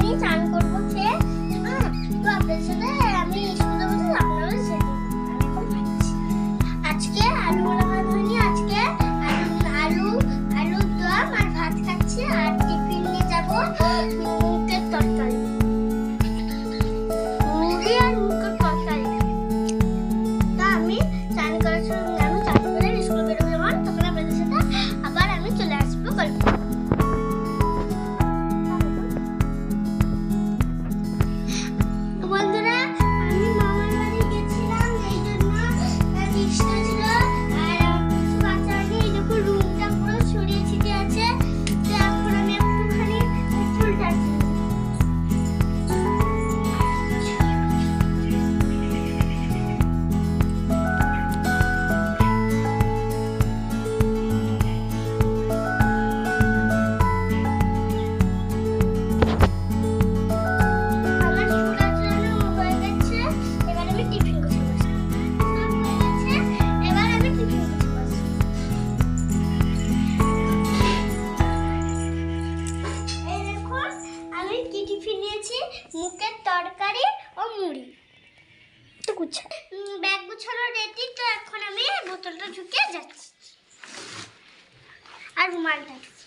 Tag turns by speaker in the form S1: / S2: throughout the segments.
S1: আমি চান করবো খেয়ে, তো আপনাদের সাথে আমি স্কুলে বসে আপনারা সেটা আমি এখন খাচ্ছি। আজকে আলু বড়া ভাত হয়নি, আজকে আলুর দম আর ভাত খাচ্ছি। আর টিফিন নিয়ে যাবো মুগের তরকারি, মুড়ি আর মুগের তরকারি। তা আমি চান করার সময় আমি চান করে স্কুল বেরোবো যখন, তখন আপনাদের সাথে আবার আমি চলে আসবো গল্প। বন্ধুরা, আমি মামার বাড়ি গেছিলাম, এই জন্য রিক্সা ছিল আর কিছু বাচ্চা নেই। এই দেখো রুমটা পুরো ছড়িয়ে ছিটিয়ে আছে। তো এখন আমি একটুখানি চুল টাচ্ছি। মুখের তরকারি ও মুড়ি তো ব্যাগ গুছানো রেডি। তো এখন আমি বোতলটা ঢুকিয়ে যাচ্ছি আর রুমাল ঢাকছি।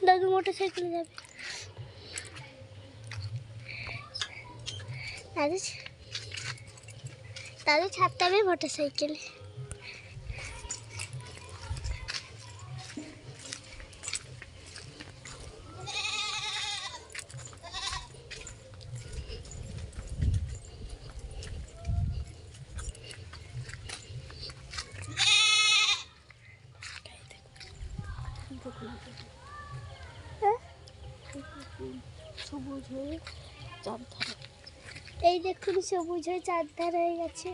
S1: দাদু মোটরসাইকেলে যাবে। দাদু ছাড়তে হবে মোটরসাইকেলে। সবুজ হয়ে চারধার, এই দেখুন সবুজ হয়ে চারধার হয়ে গেছে।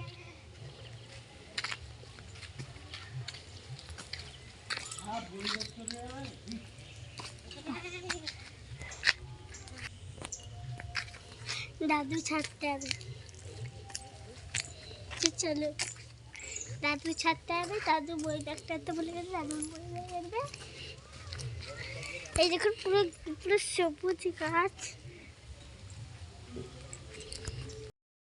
S1: দাদু ছাড়তে হবে, চলো দাদু ছাড়তে হবে। দাদু বই ডাক্তারতে বলে গেছে, দাদু বই দেখবে। এই দেখুন পুরো পুরো সবুজ গাছ।